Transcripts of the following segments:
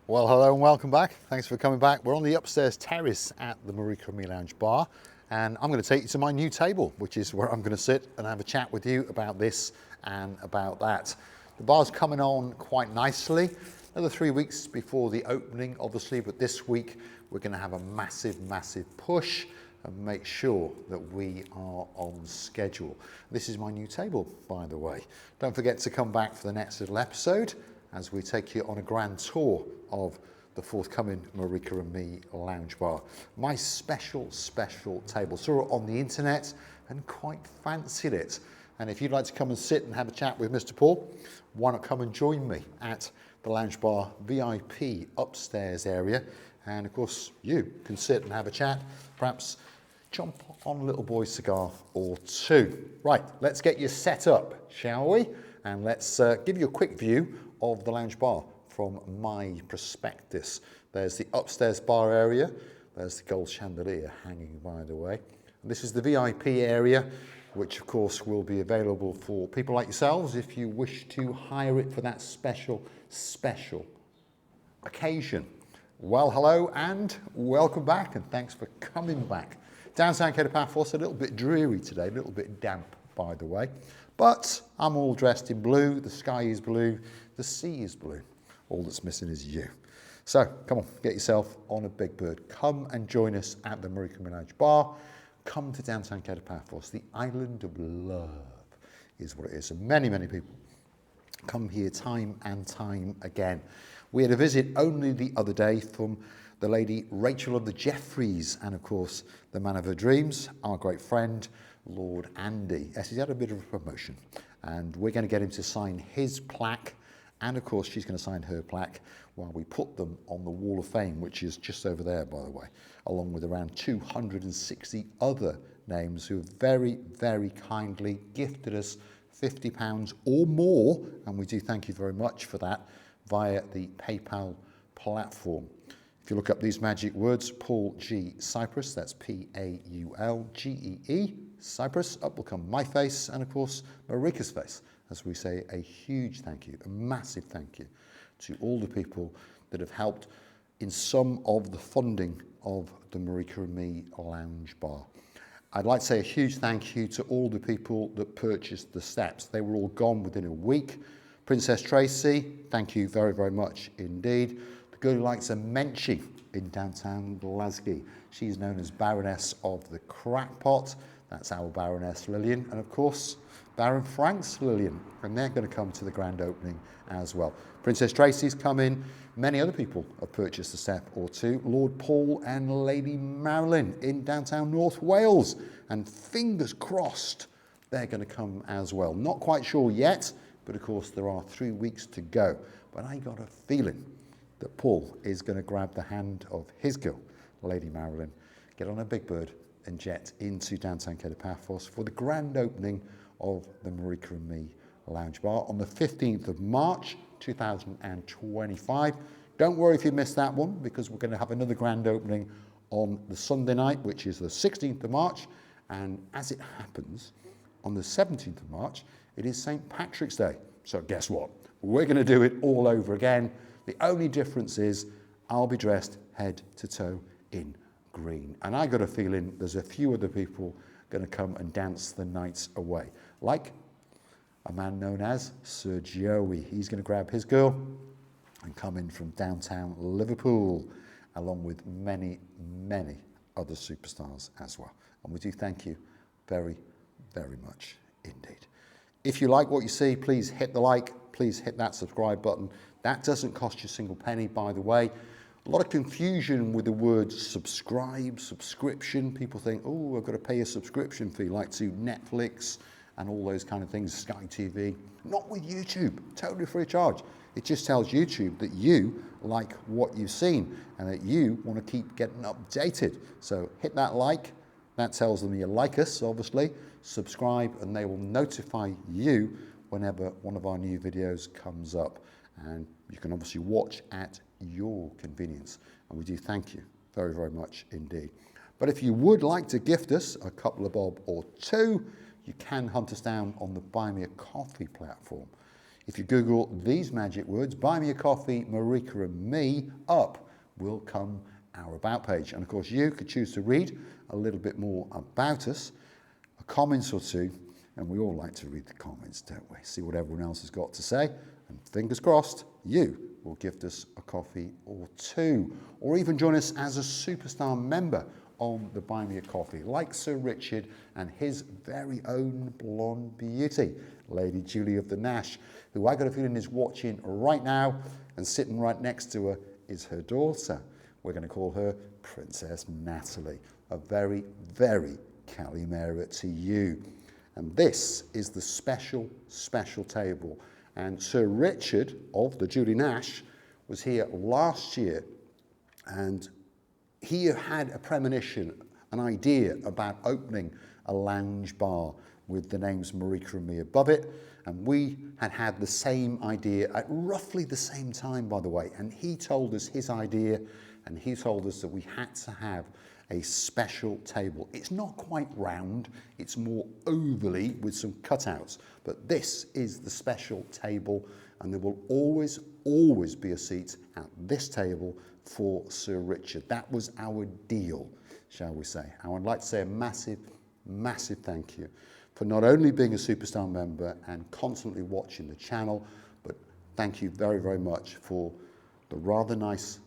Well, hello and welcome back. Thanks for coming back. We're on the upstairs terrace at the Marika and Me Lounge bar, and I'm going to take you to my new table, which is where I'm going to sit and have a chat with you about this and about that. The bar's coming on quite nicely. Another 3 weeks before the opening, obviously, but this week we're going to have a massive push and make sure that we are on schedule. This is my new table, by the way. Don't forget to come back for the next little episode as we take you on a grand tour of the forthcoming Marika and Me Lounge Bar. My special table. Saw it on the internet and quite fancied it. And if you'd like to come and sit and have a chat with Mr. Paul, why not come and join me at the Lounge Bar VIP upstairs area. And of course, you can sit and have a chat, perhaps jump on a little boy's cigar or two. Right, let's get you set up, shall we? And let's give you a quick view of the lounge bar from my prospectus. There's the upstairs bar area. There's the gold chandelier hanging, by the way. And this is the VIP area, which of course will be available for people like yourselves if you wish to hire it for that special occasion. Well, hello and welcome back, and thanks for coming back. Downtown Kato, Paphos, a little bit dreary today, a little bit damp, by the way. But I'm all dressed in blue, the sky is blue, the sea is blue. All that's missing is you. So come on, get yourself on a big bird. Come and join us at the Marika and Me Lounge Bar. Come to downtown Kato, Paphos. The island of love is what it is. And many people come here time and time again. We had a visit only the other day from the lady Rachel of the Jeffreys, and of course the man of her dreams, our great friend Lord Andy. Yes, he's had a bit of a promotion, and we're going to get him to sign his plaque, and of course she's going to sign her plaque while we put them on the Wall of Fame, which is just over there, by the way, along with around 260 other names who have very kindly gifted us £50 or more, and we do thank you very much for that, via the PayPal platform. If you look up these magic words, Paul G. Cyprus, that's Paulgee, Cyprus, up will come my face and of course Marika's face, as we say a huge thank you, a massive thank you to all the people that have helped in some of the funding of the Marika and Me Lounge Bar. I'd like to say a huge thank you to all the people that purchased the steps. They were all gone within a week. Princess Tracy, thank you very much indeed. The girl who likes a menchie in downtown Glasgow. She's known as Baroness of the Crackpot. That's our Baroness Lillian. And of course, Baron Frank's Lillian. And they're going to come to the grand opening as well. Princess Tracy's come in. Many other people have purchased a step or two. Lord Paul and Lady Marilyn in downtown North Wales. And fingers crossed, they're going to come as well. Not quite sure yet, but of course there are 3 weeks to go. But I got a feeling that Paul is going to grab the hand of his girl, Lady Marilyn, get on a big bird and jet into downtown Kato, Paphos for the grand opening of the Marika and Me Lounge Bar on the 15th of March 2025. Don't worry if you missed that one, because we're going to have another grand opening on the Sunday night, which is the 16th of March. And as it happens, on the 17th of March, it is St. Patrick's Day. So guess what? We're going to do it all over again. The only difference is I'll be dressed head to toe in green. And I got a feeling there's a few other people going to come and dance the nights away. Like a man known as Sir Joey. He's going to grab his girl and come in from downtown Liverpool, along with many other superstars as well. And we do thank you very much indeed. If you like what you see, please hit the like, please hit that subscribe button. That doesn't cost you a single penny, by the way. A lot of confusion with the word subscribe, subscription. People think, oh, I've got to pay a subscription fee, like to Netflix and all those kind of things, Sky TV. Not with YouTube, totally free of charge. It just tells YouTube that you like what you've seen and that you want to keep getting updated. So hit that like, that tells them you like us, obviously. Subscribe and they will notify you whenever one of our new videos comes up. And you can obviously watch at your convenience. And we do thank you very much indeed. But if you would like to gift us a couple of bob or two, you can hunt us down on the Buy Me a Coffee platform. If you Google these magic words, buy me a coffee, Marika and me, up will come our about page. And of course, you could choose to read a little bit more about us, a comment or two, and we all like to read the comments, don't we? See what everyone else has got to say, and fingers crossed, you will gift us a coffee or two, or even join us as a superstar member on the Buy Me a Coffee, like Sir Richard and his very own blonde beauty, Lady Julie of the Nash, who I got a feeling is watching right now, and sitting right next to her is her daughter. We're going to call her Princess Natalie. A very, very Calimera to you. And this is the special, special table. And Sir Richard of the Julie Nash was here last year, and he had a premonition, an idea about opening a lounge bar with the names Marika and me above it. And we had the same idea at roughly the same time, by the way. And he told us his idea, and he told us that we had to have a special table. It's not quite round, it's more ovally with some cutouts. But this is the special table, and there will always, always be a seat at this table for Sir Richard. That was our deal, shall we say. I would like to say a massive, massive thank you for not only being a superstar member and constantly watching the channel, but thank you very, very much for the rather nice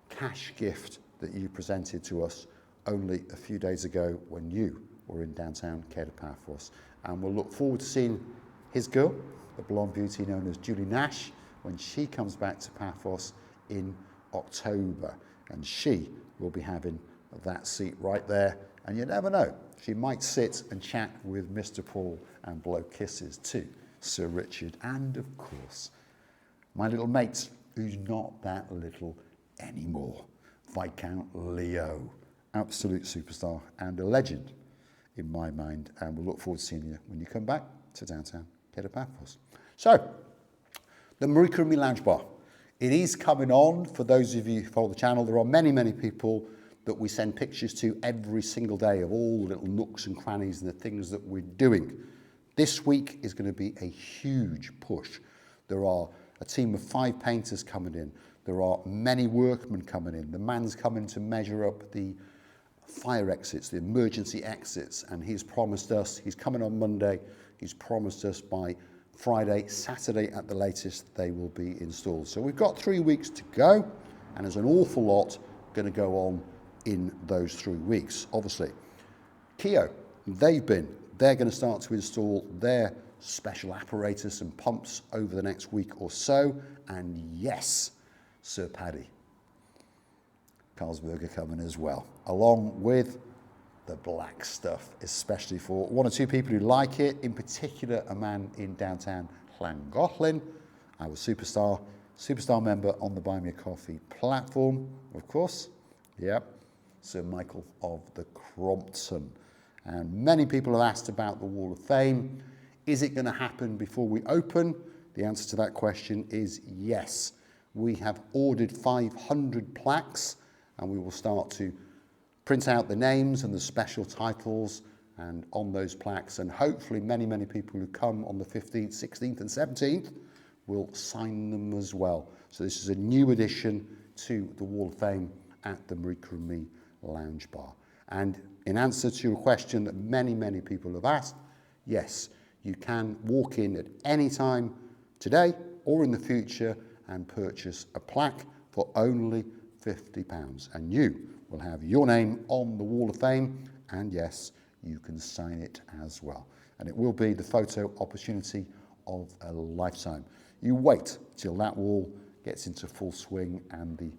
cash gift that you presented to us only a few days ago when you were in downtown Kato, Paphos. And we'll look forward to seeing his girl, the blonde beauty known as Julie Nash, when she comes back to Paphos in October. And she will be having that seat right there. And you never know, she might sit and chat with Mr. Paul and blow kisses to Sir Richard. And of course, my little mate, who's not that little anymore, Viscount Leo. Absolute superstar and a legend in my mind. And we'll look forward to seeing you when you come back to downtown Kato, Paphos. So, the Marika and Me Lounge Bar. It is coming on. For those of you who follow the channel, there are many, many people that we send pictures to every single day of all the little nooks and crannies and the things that we're doing. This week is going to be a huge push. There are a team of 5 painters coming in. There are many workmen coming in. The man's coming to measure up the fire exits, the emergency exits, and he's promised us, he's coming on Monday, he's promised us by Friday, Saturday at the latest, they will be installed. So we've got 3 weeks to go, and there's an awful lot going to go on in those 3 weeks. Obviously, Kato, they're going to start to install their special apparatus and pumps over the next week or so. And yes, Sir Paddy, Carlsberg are coming as well, along with the black stuff, especially for 1 or 2 people who like it, in particular a man in downtown Llangollen, our superstar member on the Buy Me a Coffee platform, of course. Yep, Sir Michael of the Crompton. And many people have asked about the Wall of Fame. Is it going to happen before we open? The answer to that question is yes. We have ordered 500 plaques, and we will start to print out the names and the special titles and on those plaques, and hopefully many, many people who come on the 15th, 16th and 17th will sign them as well. So this is a new addition to the Wall of Fame at the Marika and Me Lounge Bar. And in answer to a question that many, many people have asked, yes, you can walk in at any time today or in the future and purchase a plaque for only £50. And you will have your name on the Wall of Fame, and yes, you can sign it as well. And it will be the photo opportunity of a lifetime. You wait till that wall gets into full swing and the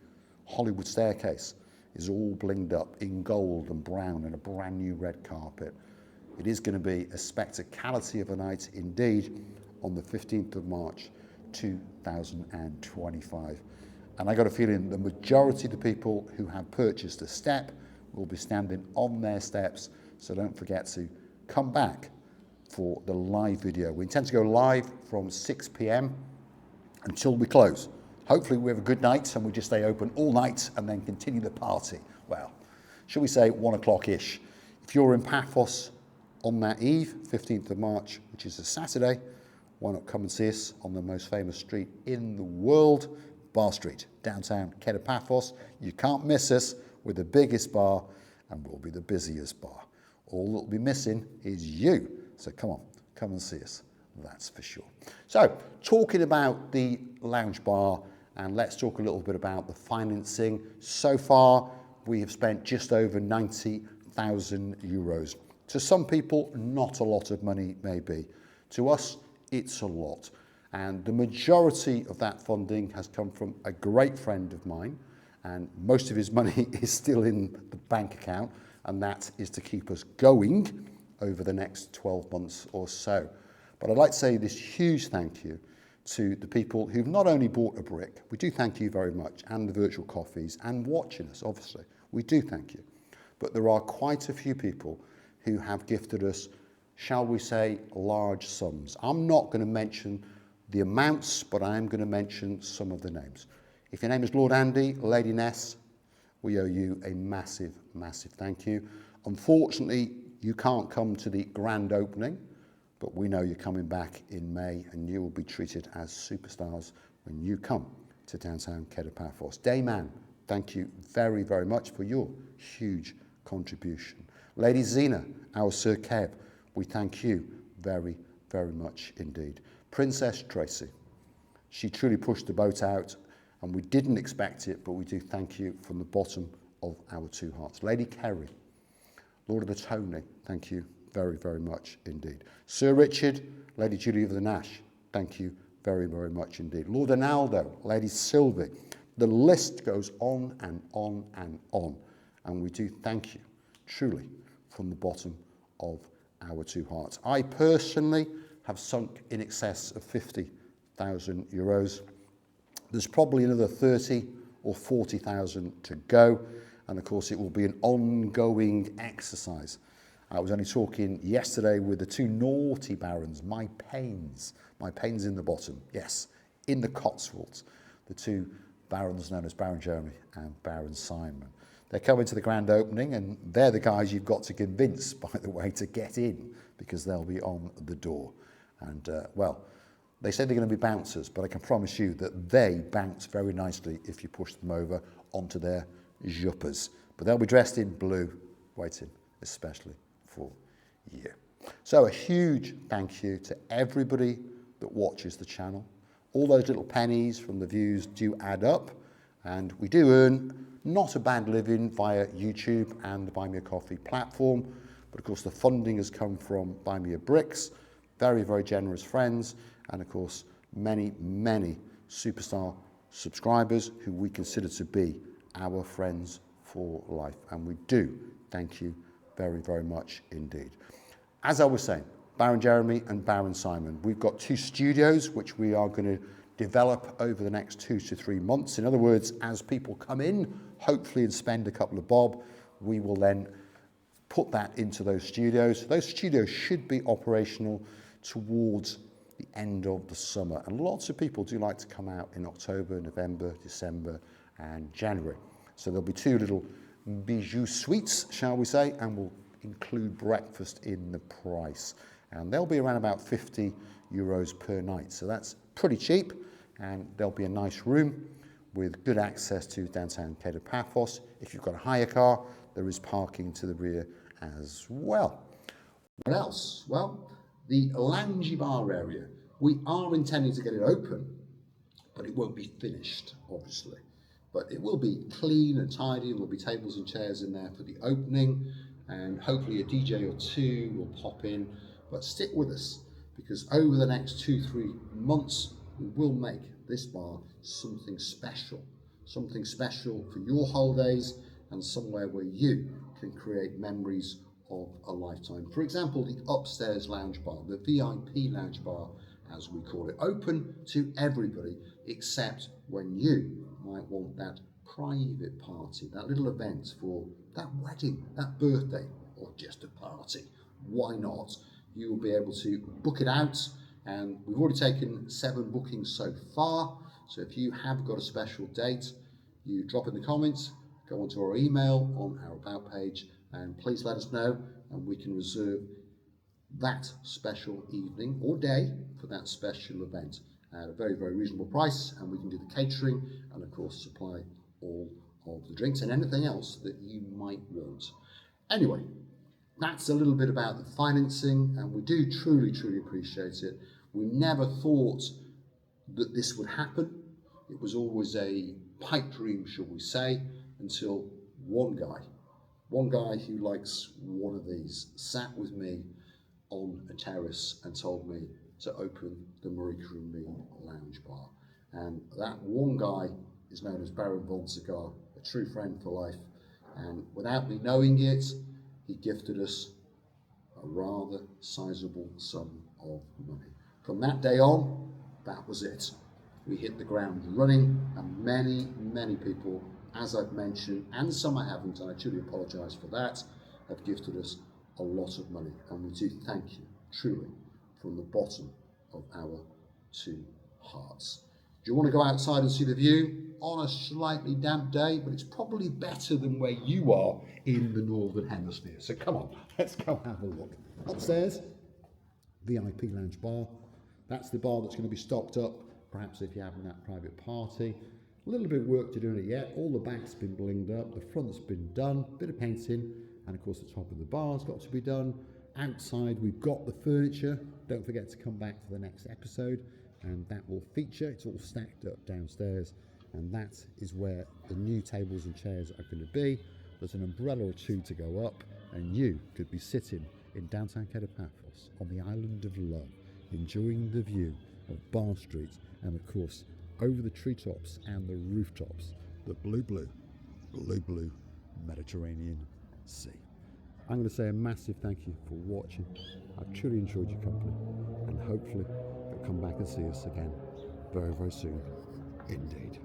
Hollywood staircase is all blinged up in gold and brown and a brand new red carpet. It is going to be a spectacality of a night indeed on the 15th of March 2025. And I got a feeling the majority of the people who have purchased a step will be standing on their steps. So don't forget to come back for the live video. We intend to go live from 6 p.m. until we close. Hopefully we have a good night and we just stay open all night and then continue the party. Well, shall we say 1 o'clock-ish. If you're in Paphos on that eve, 15th of March, which is a Saturday, why not come and see us on the most famous street in the world, Bar Street, downtown Paphos. You can't miss us. We're the biggest bar and we'll be the busiest bar. All that'll be missing is you. So come on, come and see us. That's for sure. So talking about the lounge bar, and let's talk a little bit about the financing. So far, we have spent just over 90,000 euros. To some people, not a lot of money maybe. To us, it's a lot. And the majority of that funding has come from a great friend of mine, and most of his money is still in the bank account, and that is to keep us going over the next 12 months or so. But I'd like to say this huge thank you to the people who've not only bought a brick, we do thank you very much, and the virtual coffees, and watching us, obviously, we do thank you. But there are quite a few people who have gifted us, shall we say, large sums. I'm not going to mention the amounts, but I am going to mention some of the names. If your name is Lord Andy, Lady Ness, we owe you a massive, massive thank you. Unfortunately, you can't come to the grand opening, but we know you're coming back in May and you will be treated as superstars when you come to downtown Paphos. Dayman, thank you very, very much for your huge contribution. Lady Zena, our Sir Kev, we thank you very, very much indeed. Princess Tracy, she truly pushed the boat out and we didn't expect it, but we do thank you from the bottom of our two hearts. Lady Kerry, Lord of the Tony, thank you very, very much indeed. Sir Richard, Lady Julie of the Nash, thank you very, very much indeed. Lord Arnaldo, Lady Sylvie, the list goes on and on and on. And we do thank you, truly, from the bottom of our two hearts. I personally have sunk in excess of 50,000 euros. There's probably another 30 or 40,000 to go. And of course, it will be an ongoing exercise. I was only talking yesterday with the two naughty barons, my pains in the bottom, yes, in the Cotswolds, the two barons known as Baron Jeremy and Baron Simon. They're coming to the grand opening and they're the guys you've got to convince, by the way, to get in because they'll be on the door. And well, they say they're going to be bouncers, but I can promise you that they bounce very nicely if you push them over onto their juppers. But they'll be dressed in blue, waiting especially for you. So a huge thank you to everybody that watches the channel. All those little pennies from the views do add up, and we do earn not a bad living via YouTube and the Buy Me a Coffee platform. But of course the funding has come from Buy Me a Bricks, very, very generous friends, and of course many, many superstar subscribers who we consider to be our friends for life. And we do thank you very, very much indeed. As I was saying, Baron Jeremy and Baron Simon, we've got two studios which we are going to develop over the next 2 to 3 months. In other words, as people come in, hopefully, and spend a couple of bob, we will then put that into those studios. Those studios should be operational towards the end of the summer. And lots of people do like to come out in October, November, December, and January. So there'll be two little bijou suites, shall we say, and we'll include breakfast in the price. And they'll be around about 50 euros per night. So that's pretty cheap. And there'll be a nice room with good access to downtown Paphos. If you've got a hire car, there is parking to the rear as well. What else? Well, the loungy bar area. We are intending to get it open, but it won't be finished, obviously. But it will be clean and tidy. There'll be tables and chairs in there for the opening, and hopefully a DJ or two will pop in. But stick with us, because over the next 2-3 months, we will make this bar something special for your holidays and somewhere where you can create memories of a lifetime. For example, the upstairs lounge bar, the VIP lounge bar, as we call it, open to everybody except when you might want that private party, that little event for that wedding, that birthday, or just a party. Why not? You will be able to book it out, and we've already taken 7 bookings so far. So if you have got a special date, you drop in the comments, go onto our email on our about page, and please let us know, and we can reserve that special evening or day for that special event at a very, very reasonable price, and we can do the catering and of course supply all of the drinks and anything else that you might want. Anyway, that's a little bit about the financing, and we do truly, truly appreciate it. We never thought that this would happen. It was always a pipe dream, shall we say, until one guy who likes one of these sat with me on a terrace and told me to open the Marika and Me lounge bar. And that one guy is known as Baron von Cigar, a true friend for life. And without me knowing it, he gifted us a rather sizable sum of money. From that day on, that was it. We hit the ground running, and many, many people, as I've mentioned, and some I haven't, and I truly apologise for that, have gifted us a lot of money. And we do thank you, truly, from the bottom of our two hearts. Do you want to go outside and see the view? On a slightly damp day, but it's probably better than where you are in the Northern Hemisphere. So come on, let's go have a look. Upstairs, VIP lounge bar. That's the bar that's going to be stocked up, perhaps if you're having that private party. A little bit of work to do in it yet. All the back's been blinged up, the front's been done, bit of painting, and of course the top of the bar's got to be done. Outside we've got the furniture. Don't forget to come back for the next episode, and that will feature. It's all stacked up downstairs, and that is where the new tables and chairs are going to be. There's an umbrella or two to go up, and you could be sitting in downtown Kato Paphos on the island of love, enjoying the view of Bar Street, and of course over the treetops and the rooftops, the blue Mediterranean Sea. I'm going to say a massive thank you for watching. I've truly enjoyed your company, and hopefully you'll come back and see us again very, very soon indeed.